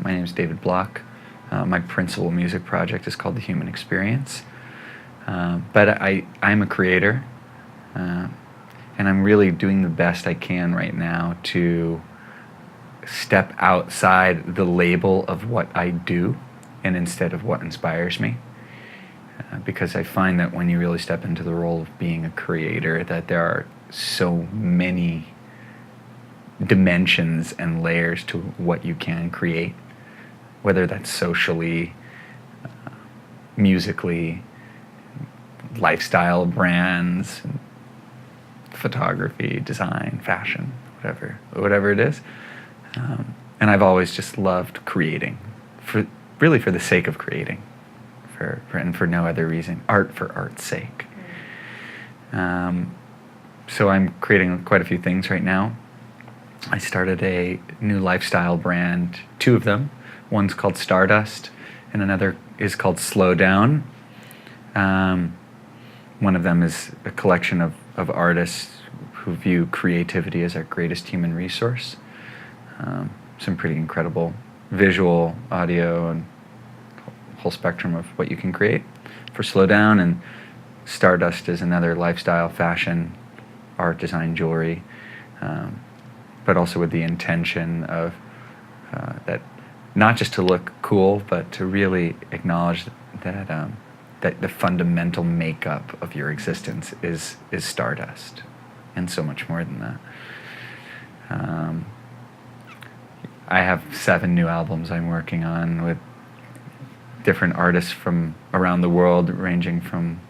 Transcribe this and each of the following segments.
My name is David Block. My principal music project is called The Human Experience. But I'm a creator, and I'm really doing the best I can right now to step outside the label of what I do and instead of what inspires me. Because I find that when you really step into the role of being a creator, that there are so many dimensions and layers to what you can create, whether that's socially, musically, lifestyle brands, photography, design, fashion, whatever it is. And I've always just loved creating, for the sake of creating, and for no other reason. Art for art's sake. So I'm creating quite a few things right now. I started a new lifestyle brand, two of them. One's called Startdust, and another is called Slow Down. One of them is a collection of artists who view creativity as our greatest human resource. Some pretty incredible visual, audio, and whole spectrum of what you can create for Slow Down. And Stardust is another lifestyle, fashion, art, design, jewelry, but also with the intention of that not just to look cool, but to really acknowledge that the fundamental makeup of your existence is stardust, and so much more than that. I have 7 new albums I'm working on with different artists from around the world, ranging from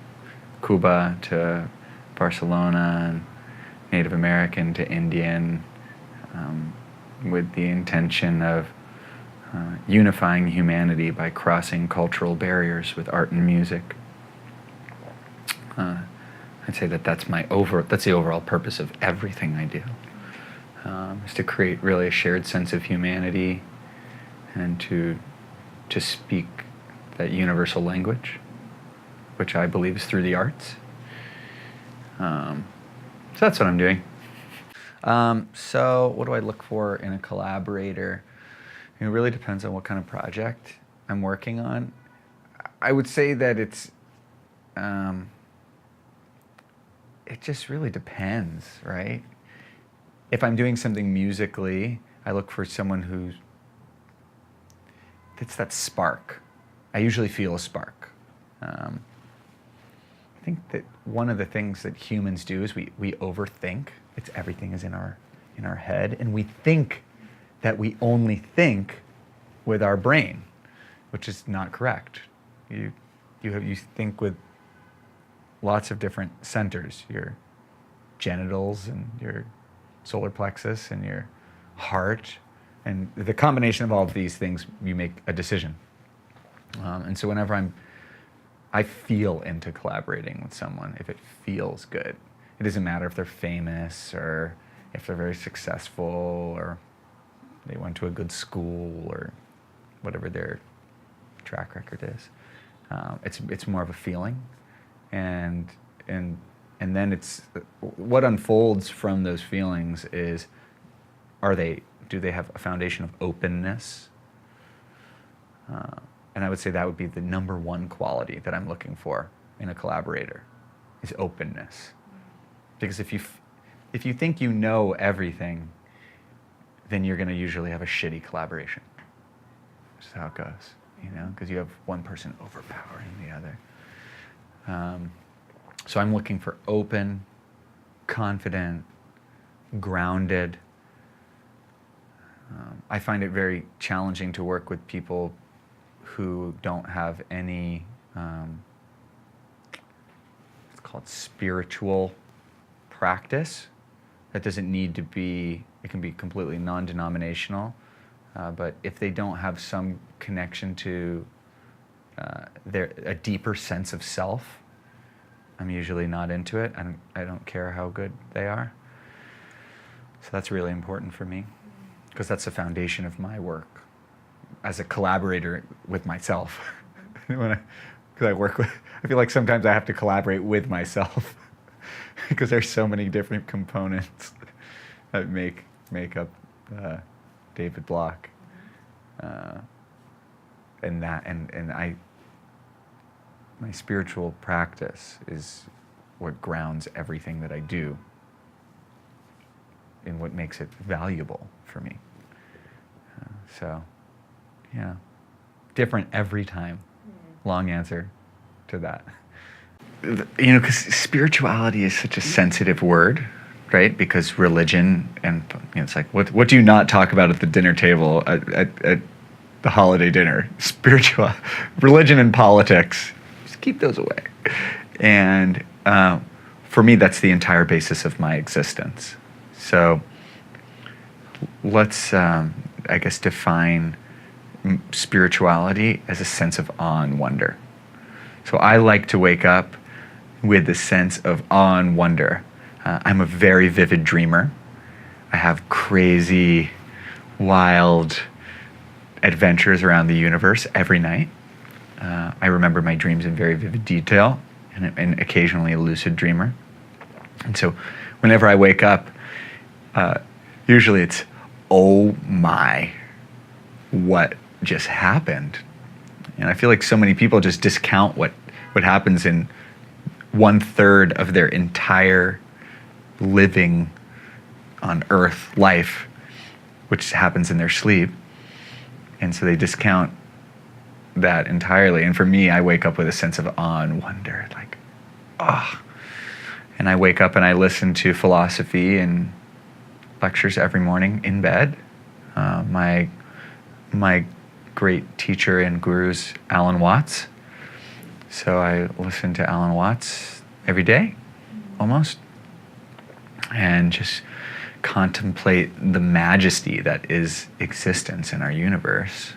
Cuba to Barcelona, and Native American to Indian, with the intention of unifying humanity by crossing cultural barriers with art and music. I'd say that's the overall purpose of everything I do, is to create really a shared sense of humanity and to speak that universal language, which I believe is through the arts. So that's what I'm doing. So what do I look for in a collaborator? It really depends on what kind of project I'm working on. I would say that it just really depends, right? If I'm doing something musically, I look for someone it's that spark. I usually feel a spark. I think that one of the things that humans do is we overthink. Everything is in our head, and we think that we only think with our brain, which is not correct. You think with lots of different centers, your genitals and your solar plexus and your heart, and the combination of all of these things, you make a decision. And so whenever I feel into collaborating with someone, if it feels good. It doesn't matter if they're famous or if they're very successful or they went to a good school or whatever their track record is. It's more of a feeling, and then it's what unfolds from those feelings is, do they have a foundation of openness? And I would say that would be the number one quality that I'm looking for in a collaborator, is openness. Because if you think you know everything, then you're going to usually have a shitty collaboration. That's how it goes, because you have one person overpowering the other. So I'm looking for open, confident, grounded. I find it very challenging to work with people who don't have any, it's called spiritual practice. That doesn't need to be, it can be completely non-denominational, but if they don't have some connection to a deeper sense of self, I'm usually not into it. I don't care how good they are. So that's really important for me, because that's the foundation of my work as a collaborator with myself. Because I feel like sometimes I have to collaborate with myself because there's so many different components that make up David Block. My spiritual practice is what grounds everything that I do and what makes it valuable for me. So, yeah, different every time. Long answer to that. Because spirituality is such a sensitive word, right? Because religion and it's like, what do you not talk about at the dinner table at the holiday dinner? Religion and politics. Just keep those away. And for me, that's the entire basis of my existence. So let's, I guess, define spirituality as a sense of awe and wonder. So I like to wake up with the sense of awe and wonder. I'm a very vivid dreamer. I have crazy, wild adventures around the universe every night. I remember my dreams in very vivid detail, and occasionally a lucid dreamer. And so whenever I wake up, usually it's, oh my, what just happened? And I feel like so many people just discount what happens in 1/3 of their entire living on Earth life, which happens in their sleep. And so they discount that entirely. And for me, I wake up with a sense of awe and wonder, like, ah. And I wake up and I listen to philosophy and lectures every morning in bed. My great teacher and guru's Alan Watts. So I listen to Alan Watts every day, almost, and just contemplate the majesty that is existence in our universe.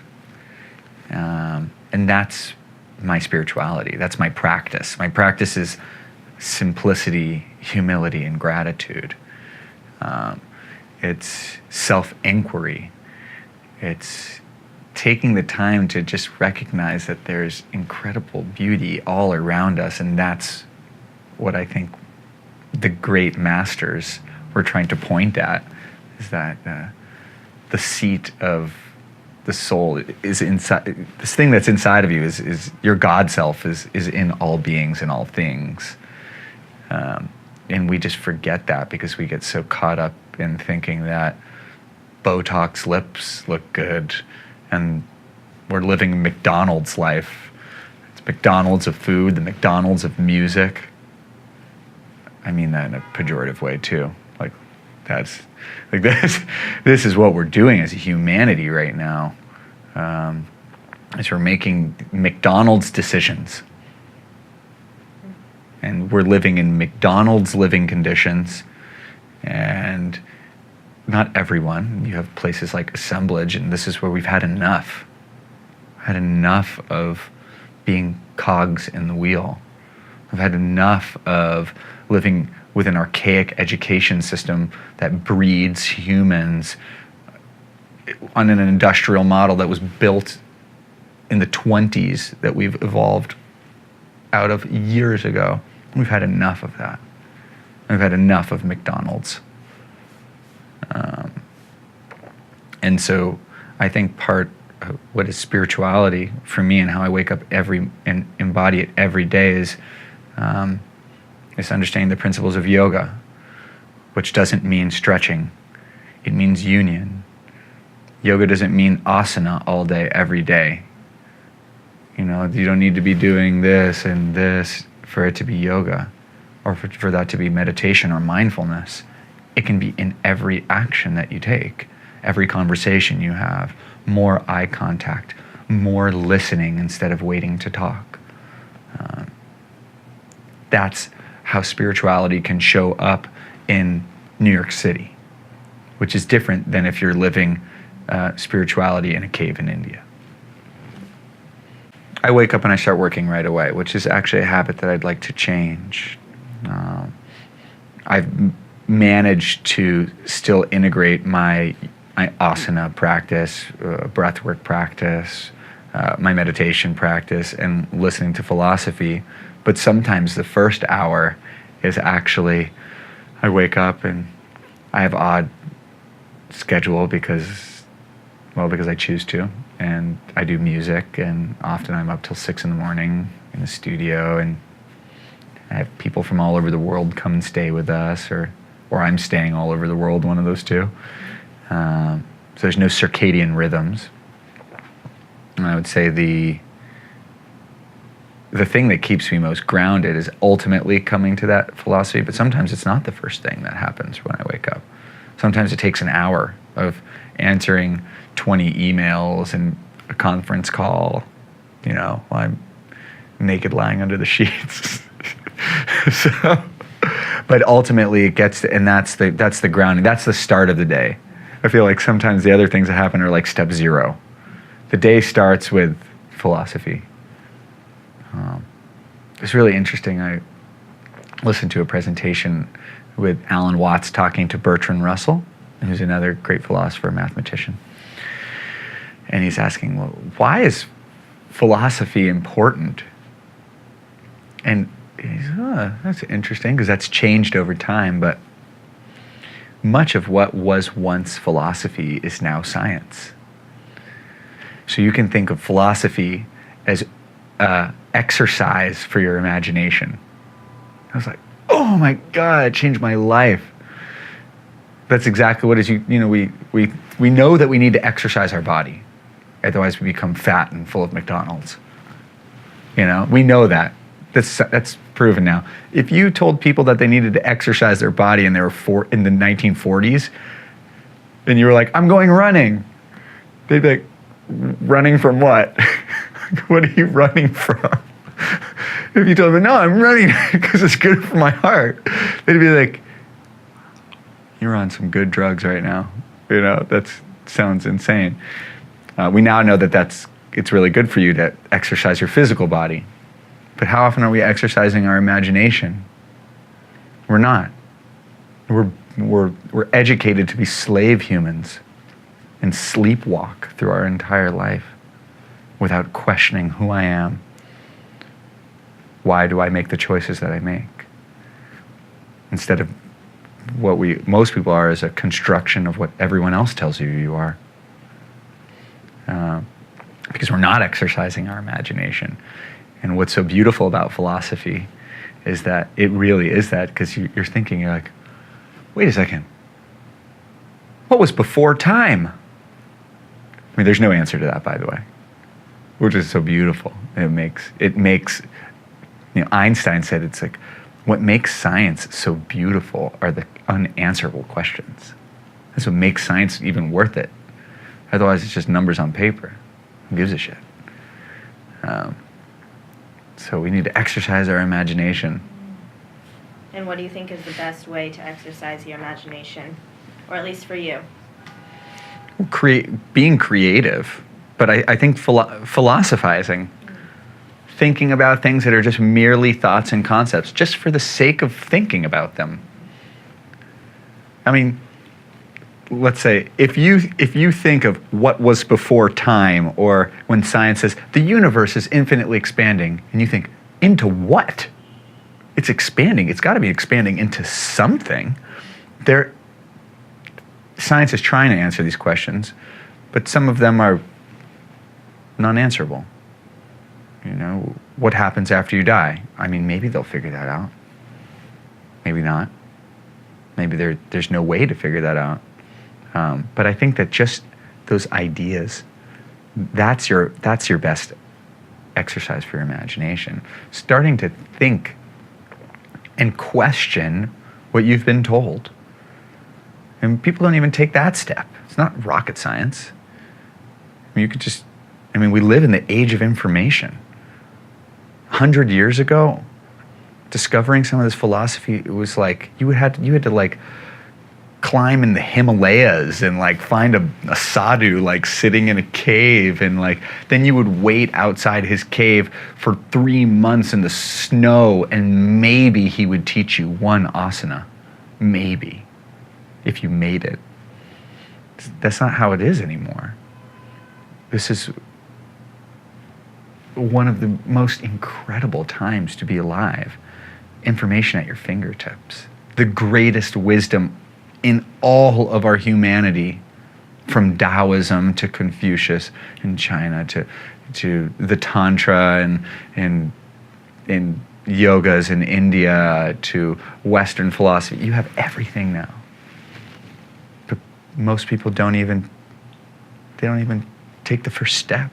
And that's my spirituality. That's my practice. My practice is simplicity, humility, and gratitude. It's self-inquiry. It's taking the time to just recognize that there's incredible beauty all around us, and that's what I think the great masters were trying to point at, is that the seat of the soul is inside. This thing that's inside of you is your God self is in all beings and all things, and we just forget that because we get so caught up in thinking that Botox lips look good, and we're living McDonald's life. It's McDonald's of food, the McDonald's of music. I mean that in a pejorative way too. This is what we're doing as a humanity right now. Is we're making McDonald's decisions. And we're living in McDonald's living conditions. And not everyone. You have places like Assemblage, and this is where we've had enough. Had enough of being cogs in the wheel. We've had enough of living with an archaic education system that breeds humans on an industrial model that was built in the 20s that we've evolved out of years ago. We've had enough of that. We've had enough of McDonald's. And so I think part of what is spirituality for me and how I wake up and embody it every day is understanding the principles of yoga, which doesn't mean stretching. It means union. Yoga doesn't mean asana all day, every day. You don't need to be doing this and this for it to be yoga, or for that to be meditation or mindfulness. It can be in every action that you take, every conversation you have, more eye contact, more listening instead of waiting to talk. That's how spirituality can show up in New York City, which is different than if you're living spirituality in a cave in India. I wake up and I start working right away, which is actually a habit that I'd like to change. I've managed to still integrate my asana practice, breathwork practice, my meditation practice, and listening to philosophy. But sometimes the first hour is actually, I wake up and I have odd schedule because, Well, because I choose to, and I do music, and often I'm up till 6 in the morning in the studio, and I have people from all over the world come and stay with us, or I'm staying all over the world, one of those two. So there's no circadian rhythms. And I would say the thing that keeps me most grounded is ultimately coming to that philosophy, but sometimes it's not the first thing that happens when I wake up. Sometimes it takes an hour of answering 20 emails and a conference call, while I'm naked lying under the sheets. But ultimately it gets to, and that's the grounding. That's the start of the day. I feel like sometimes the other things that happen are like step 0. The day starts with philosophy. It's really interesting. I listened to a presentation with Alan Watts talking to Bertrand Russell, who's another great philosopher, mathematician. And he's asking, well, why is philosophy important? And he's, that's interesting, because that's changed over time, but much of what was once philosophy is now science. So you can think of philosophy as exercise for your imagination. I was like, oh my God, it changed my life. That's exactly what it is. We know that we need to exercise our body. Otherwise we become fat and full of McDonald's. We know that. That's proven now. If you told people that they needed to exercise their body and they were in the 1940s, and you were like, I'm going running, they'd be like, running from what? What are you running from? If you told them, no, I'm running because it's good for my heart, they'd be like, you're on some good drugs right now. That sounds insane. We now know that it's really good for you to exercise your physical body. But how often are we exercising our imagination? We're not. We're educated to be slave humans and sleepwalk through our entire life without questioning who I am. Why do I make the choices that I make? Instead of what most people are is a construction of what everyone else tells you are. Because we're not exercising our imagination. And what's so beautiful about philosophy is that it really is that, because you're thinking, you're like, wait a second, what was before time? I mean, there's no answer to that, by the way, which is so beautiful. It makes, Einstein said it's like, what makes science so beautiful are the unanswerable questions. That's what makes science even worth it. Otherwise, it's just numbers on paper. Who gives a shit? So we need to exercise our imagination. And what do you think is the best way to exercise your imagination? Or at least for you? Being creative, but I think philosophizing. Thinking about things that are just merely thoughts and concepts, just for the sake of thinking about them. I mean, let's say, if you think of what was before time, or when science says the universe is infinitely expanding, and you think, into what? It's expanding. It's got to be expanding into something. Science is trying to answer these questions, but some of them are non-answerable. What happens after you die? I mean, maybe they'll figure that out. Maybe not. Maybe there's no way to figure that out. But I think that just those ideas, that's your best exercise for your imagination. Starting to think and question what you've been told. And people don't even take that step. It's not rocket science. I mean, we live in the age of information. 100 years ago, discovering some of this philosophy, it was like you had to like climb in the Himalayas and like find a sadhu like sitting in a cave, and like then you would wait outside his cave for 3 months in the snow, and maybe he would teach you one asana, maybe, if you made it. That's not how it is anymore. This is one of the most incredible times to be alive. Information at your fingertips. The greatest wisdom in all of our humanity from Taoism to Confucius in China to the Tantra and yogas in India to Western philosophy. You have everything now. But most people don't even take the first step.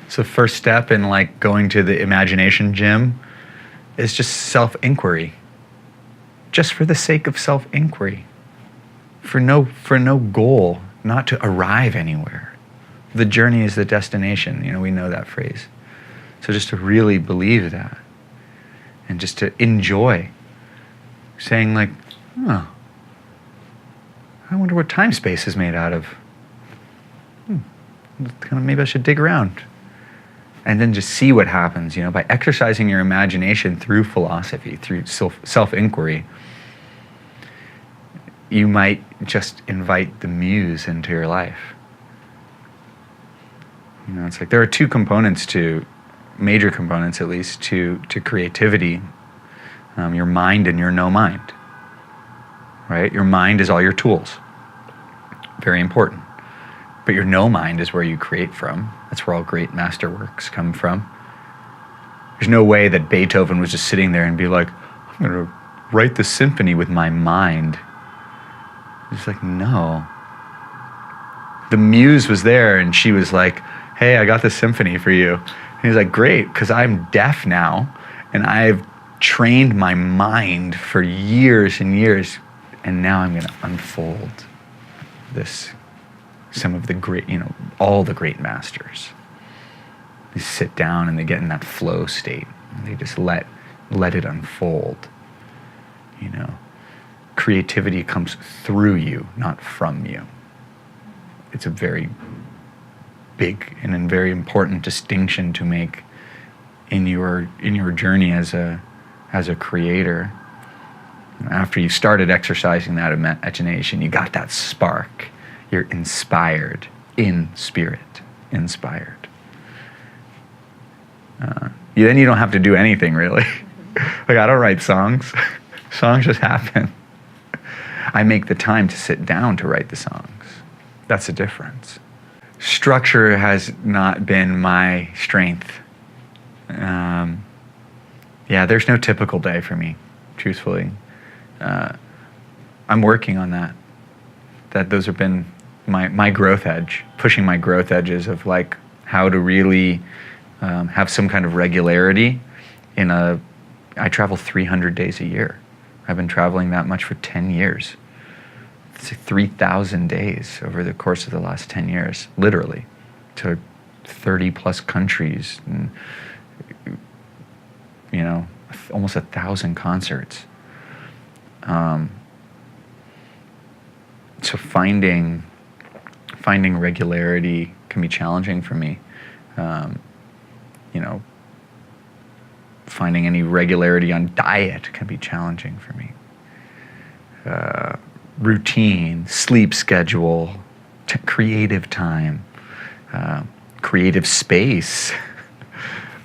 So the first step in like going to the imagination gym is just self-inquiry. Just for the sake of self-inquiry. For no goal, not to arrive anywhere. The journey is the destination. We know that phrase. So just to really believe that, and just to enjoy saying like, oh, I wonder what time space is made out of. Maybe I should dig around. And then just see what happens, by exercising your imagination through philosophy, through self-inquiry. You might just invite the muse into your life. It's like there are two components major components at least, to creativity. Your mind and your no mind. Right? Your mind is all your tools. Very important. But your no mind is where you create from. That's where all great masterworks come from. There's no way that Beethoven was just sitting there and be like, I'm going to write the symphony with my mind. It's like, no. The muse was there and she was like, hey, I got this symphony for you. And he's like, great, because I'm deaf now and I've trained my mind for years and years, and now I'm going to unfold some of the great, all the great masters. They sit down and they get in that flow state and they just let it unfold. Creativity comes through you, not from you. It's a very big and a very important distinction to make in your journey as a creator. After you started exercising that imagination, you got that spark. You're inspired in spirit, inspired. Then you don't have to do anything really. Like I don't write songs. Songs just happen. I make the time to sit down to write the songs. That's the difference. Structure has not been my strength. There's no typical day for me, truthfully. I'm working on that. Those have been my growth edge, pushing my growth edges of like how to really have some kind of regularity I travel 300 days a year. I've been traveling that much for 10 years. It's 3,000 days over the course of the last 10 years, literally, to 30 plus countries and, almost 1,000 concerts. So finding regularity can be challenging for me. Finding any regularity on diet can be challenging for me. Routine, sleep schedule, creative time, creative space,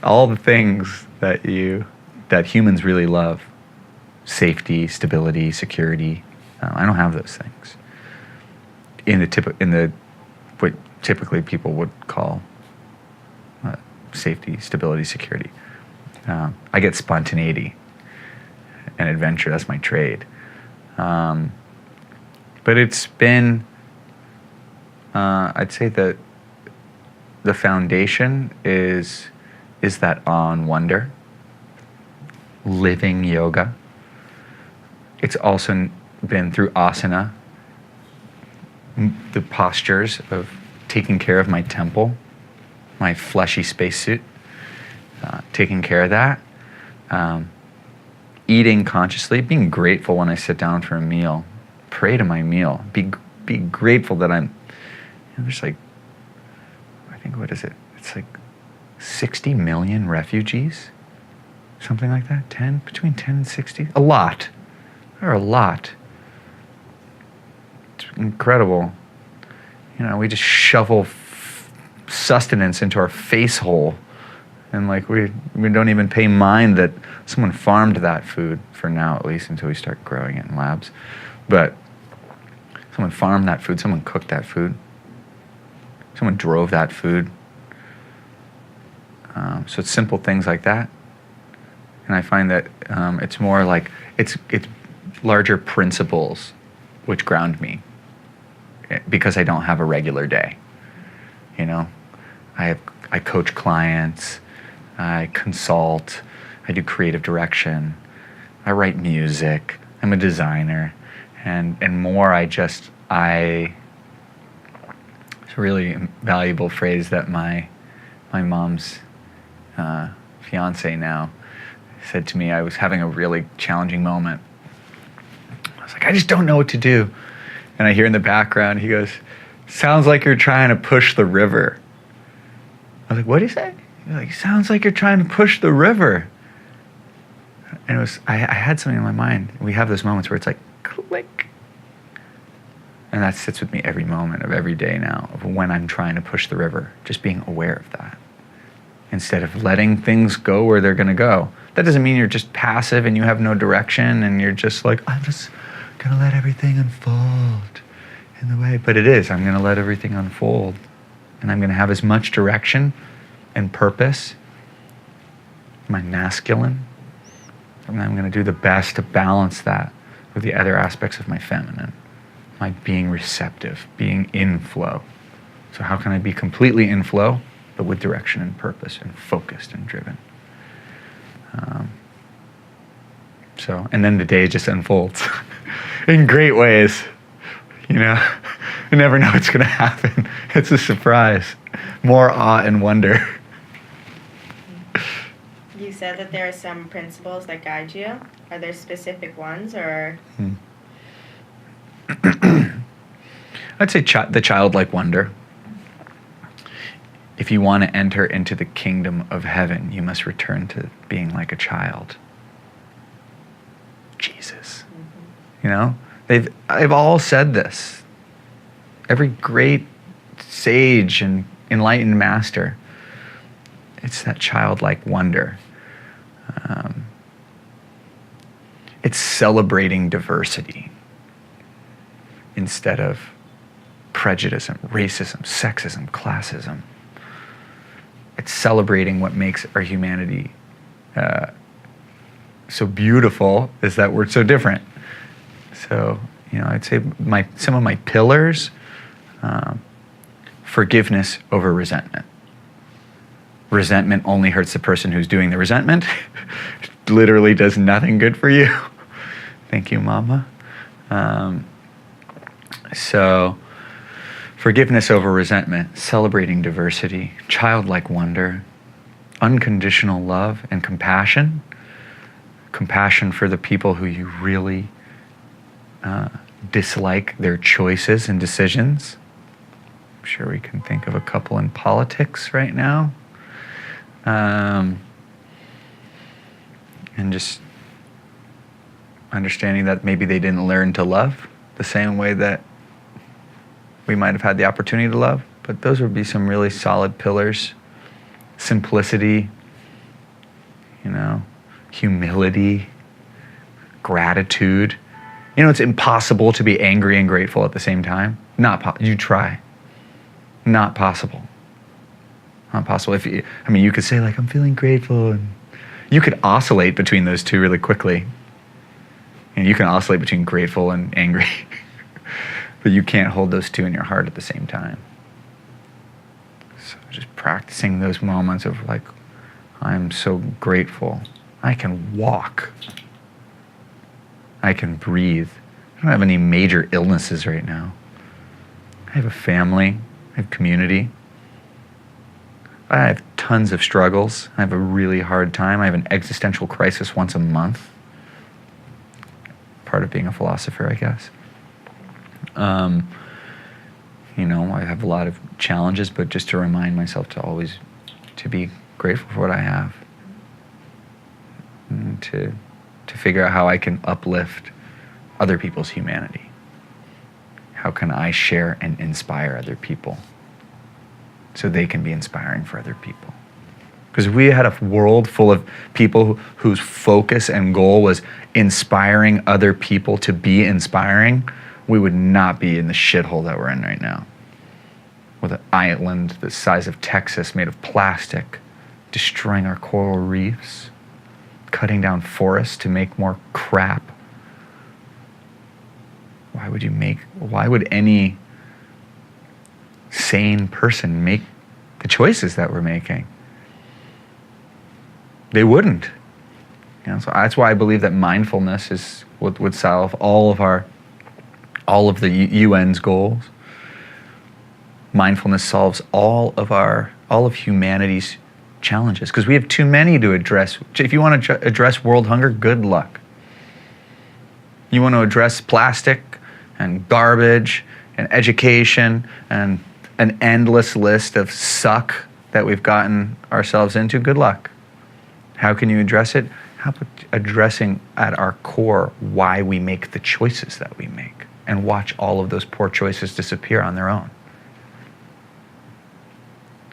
all the things that humans really love. Safety, stability, security. I don't have those things. In what typically people would call safety, stability, security. I get spontaneity and adventure. That's my trade. But it's been, I'd say that the foundation is that awe and wonder, living yoga. It's also been through asana, the postures of taking care of my temple, my fleshy spacesuit, taking care of that, eating consciously, being grateful when I sit down for a meal, pray to my meal, be grateful that there's like, I think, what is it? It's like 60 million refugees, something like that, between 10 and 60, a lot. There are a lot. It's incredible. We just shovel sustenance into our face hole, and like we don't even pay mind that someone farmed that food, for now at least, until we start growing it in labs. But Someone farmed that food. Someone cooked that food. Someone drove that food. So it's simple things like that. And I find that it's more like, it's larger principles which ground me, because I don't have a regular day. You know, I coach clients, I consult, I do creative direction, I write music, I'm a designer, and more it's a really valuable phrase that my mom's fiance now said to me. I was having a really challenging moment. I was like, I just don't know what to do. And I hear in the background, he goes, sounds like you're trying to push the river. I was like, what do you say? He's like, sounds like you're trying to push the river. And it was, I had something in my mind. We have those moments where it's like, click. And that sits with me every moment of every day now, of when I'm trying to push the river, just being aware of that. Instead of letting things go where they're gonna go. That doesn't mean you're just passive and you have no direction and you're just like, I'm just gonna let everything unfold in the way. But it is, I'm gonna let everything unfold. And I'm gonna have as much direction and purpose, my masculine, and I'm gonna do the best to balance that with the other aspects of my feminine, my being receptive, being in flow. So how can I be completely in flow, but with direction and purpose and focused and driven? And then the day just unfolds in great ways. You know, you never know what's gonna happen. It's a surprise, more awe and wonder. You said that there are some principles that guide you. Are there specific ones, or? I'd say the childlike wonder. If you want to enter into the kingdom of heaven, you must return to being like a child. Jesus. You know, they've all said this. Every great sage and enlightened master. It's that childlike wonder. It's celebrating diversity instead of prejudice, racism, sexism, classism. It's celebrating what makes our humanity so beautiful, is that we're so different. So, you know, I'd say some of my pillars, forgiveness over resentment. Resentment only hurts the person who's doing the resentment. It literally does nothing good for you. Thank you, Mama. So, forgiveness over resentment, celebrating diversity, childlike wonder, unconditional love and compassion. Compassion for the people who you really dislike their choices and decisions. I'm sure we can think of a couple in politics right now. And just understanding that maybe they didn't learn to love the same way that we might have had the opportunity to love. But those would be some really solid pillars. Simplicity, you know, humility, gratitude. You know, it's impossible to be angry and grateful at the same time. You try. Not possible. Not possible. You could say, like, I'm feeling grateful, and you could oscillate between those two really quickly. And you can oscillate between grateful and angry. But you can't hold those two in your heart at the same time. So just practicing those moments of, like, I'm so grateful. I can walk. I can breathe. I don't have any major illnesses right now. I have a family. I have community. I have tons of struggles. I have a really hard time. I have an existential crisis once a month. Part of being a philosopher, I guess. You know, I have a lot of challenges, but just to remind myself to be grateful for what I have. And to figure out how I can uplift other people's humanity. How can I share and inspire other people so they can be inspiring for other people? Because we had a world full of people whose focus and goal was inspiring other people to be inspiring, we would not be in the shithole that we're in right now. With an island the size of Texas made of plastic, destroying our coral reefs, cutting down forests to make more crap. Why would any sane person make the choices that we're making? They wouldn't. So that's why I believe that mindfulness is what would solve all of the UN's goals. Mindfulness solves all of humanity's challenges, because we have too many to address. If you want to address world hunger, good luck. You want to address plastic and garbage and education and an endless list of suck that we've gotten ourselves into, good luck. How can you address it? How about addressing at our core why we make the choices that we make, and watch all of those poor choices disappear on their own?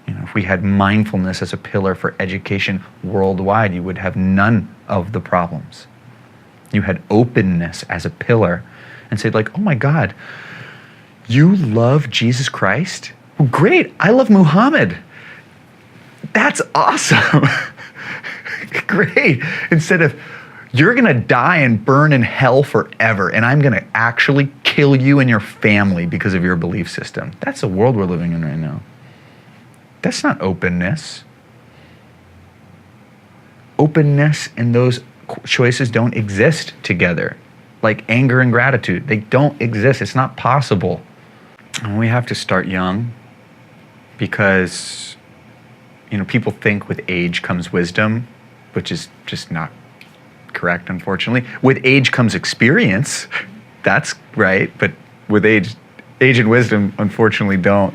If we had mindfulness as a pillar for education worldwide, you would have none of the problems. You had openness as a pillar and said, like, oh my God, you love Jesus Christ? Well, great, I love Muhammad. That's awesome. Great. Instead of, you're going to die and burn in hell forever, and I'm going to actually kill you and your family because of your belief system. That's the world we're living in right now. That's not openness. Openness and those choices don't exist together. Like anger and gratitude, they don't exist. It's not possible. And we have to start young, because people think with age comes wisdom, which is just not correct, unfortunately. With age comes experience. That's right, but with age and wisdom, unfortunately, don't.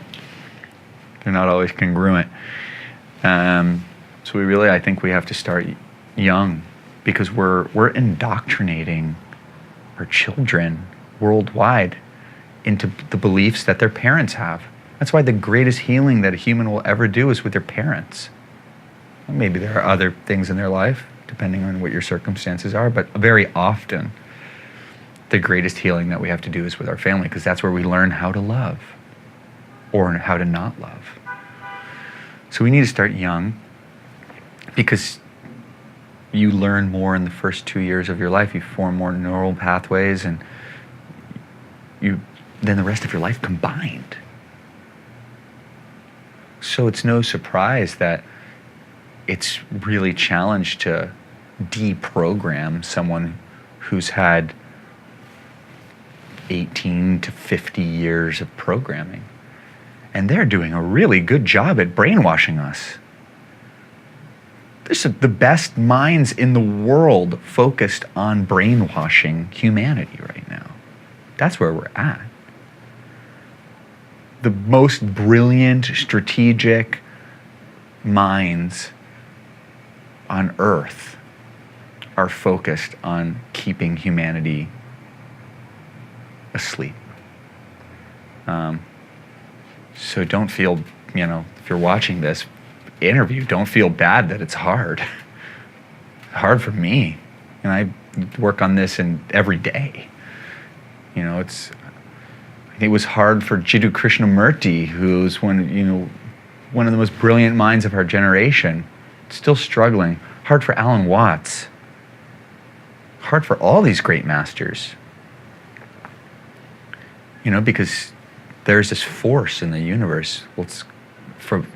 They're not always congruent. So I think we have to start young, because we're indoctrinating our children worldwide into the beliefs that their parents have. That's why the greatest healing that a human will ever do is with their parents. Maybe there are other things in their life, depending on what your circumstances are, but very often the greatest healing that we have to do is with our family, because that's where we learn how to love or how to not love. So we need to start young, because you learn more in the first 2 years of your life. You form more neural pathways, and then the rest of your life combined. So it's no surprise that it's really challenged to deprogram someone who's had 18 to 50 years of programming. And they're doing a really good job at brainwashing us. There's the best minds in the world focused on brainwashing humanity right now. That's where we're at. The most brilliant, strategic minds on Earth are focused on keeping humanity asleep. So don't feel, if you're watching this interview, don't feel bad that it's hard. Hard for me. And I work on this every day. I think it was hard for Jiddu Krishnamurti, who's one of the most brilliant minds of our generation, still struggling. Hard for Alan Watts. Hard for all these great masters. Because there's this force in the universe. Well, it's from,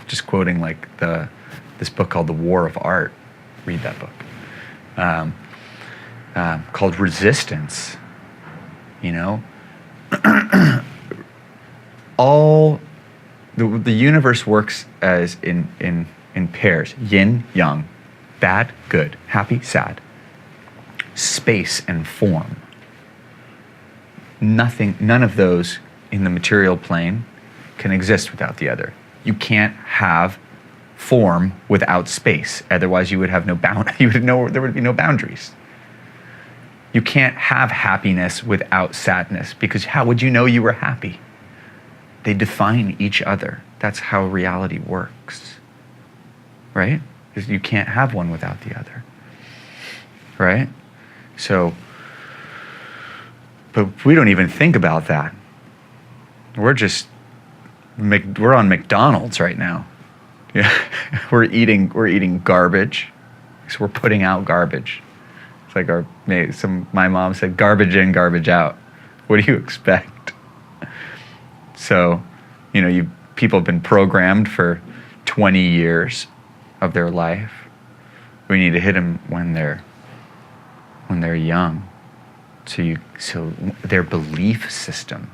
just quoting like this book called The War of Art. Read that book. Called Resistance. All the universe works as in pairs, yin, yang, bad, good, happy, sad, space and form. None of those in the material plane can exist without the other. You can't have form without space. Otherwise, you would have there would be no boundaries. You can't have happiness without sadness, because how would you know you were happy? They define each other. That's how reality works, right? Because you can't have one without the other, right? So But we don't even think about that. We're on McDonald's right now. Yeah, we're eating garbage. So we're putting out garbage. It's like my mom said, garbage in, garbage out. What do you expect? So, people have been programmed for 20 years of their life. We need to hit them when they're young. So their belief system,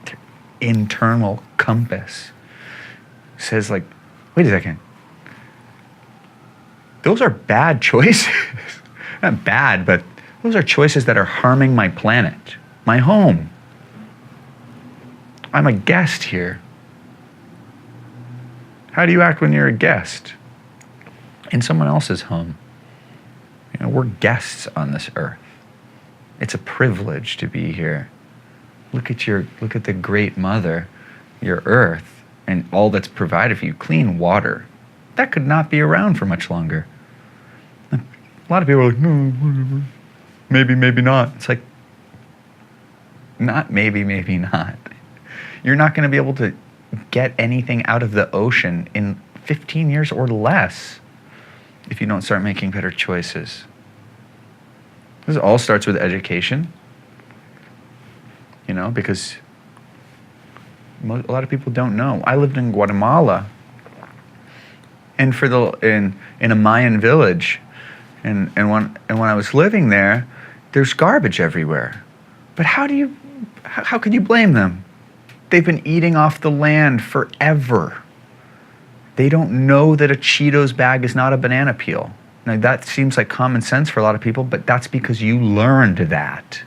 their internal compass says like, wait a second. Those are bad choices. Not bad, but those are choices that are harming my planet, my home. I'm a guest here. How do you act when you're a guest in someone else's home? We're guests on this earth. It's a privilege to be here. Look at the great mother, your earth, and all that's provided for you. Clean water. That could not be around for much longer. A lot of people are like, no, whatever. Maybe not. It's like, not maybe not. You're not going to be able to get anything out of the ocean in 15 years or less if you don't start making better choices. This all starts with education, because a lot of people don't know. I lived in Guatemala, and in a Mayan village, and when I was living there, there's garbage everywhere. But how could you blame them? They've been eating off the land forever. They don't know that a Cheetos bag is not a banana peel. Now that seems like common sense for a lot of people, but that's because you learned that.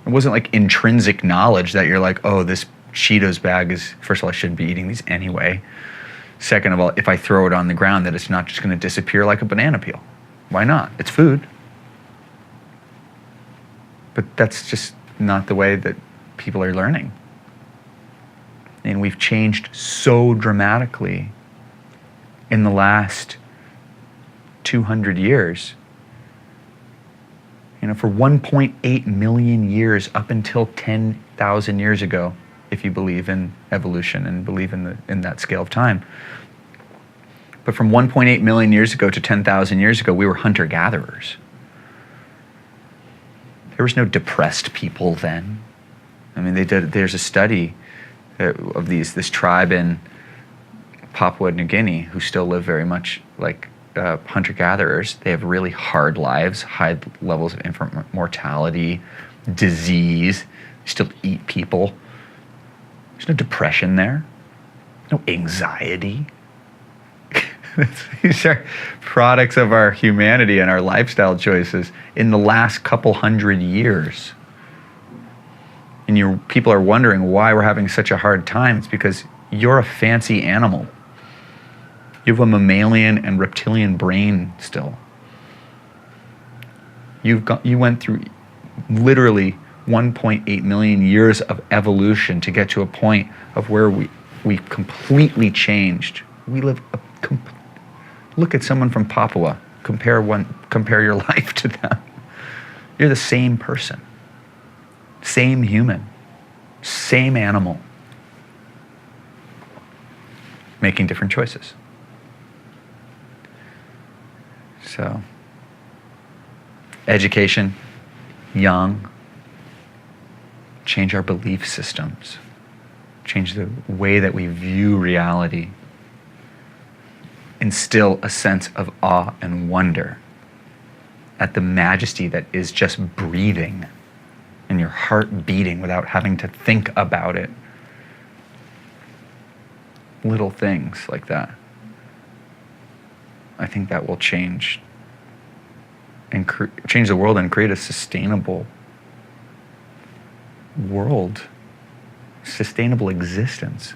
It wasn't like intrinsic knowledge that you're like, oh, this Cheetos bag is, first of all, I shouldn't be eating these anyway. Second of all, if I throw it on the ground, that it's not just going to disappear like a banana peel. Why not? It's food. But that's just not the way that people are learning. And we've changed so dramatically in the last 200 years. For 1.8 million years, up until 10,000 years ago, if you believe in evolution and believe in that scale of time. But from 1.8 million years ago to 10,000 years ago, we were hunter-gatherers. There was no depressed people then. There's a study of this tribe in Papua New Guinea who still live very much like hunter-gatherers. They have really hard lives, high levels of infant mortality, disease. They still eat people. There's no depression there, no anxiety. These are products of our humanity and our lifestyle choices in the last couple hundred years. And people are wondering why we're having such a hard time. It's because you're a fancy animal. You have a mammalian and reptilian brain still. You went through literally 1.8 million years of evolution to get to a point of where we completely changed. We live look at someone from Papua. Compare your life to them. You're the same person, same human, same animal, making different choices. So, education, young, change our belief systems, change the way that we view reality, instill a sense of awe and wonder at the majesty that is just breathing and your heart beating without having to think about it. Little things like that. I think that will change and change the world and create a sustainable world, sustainable existence.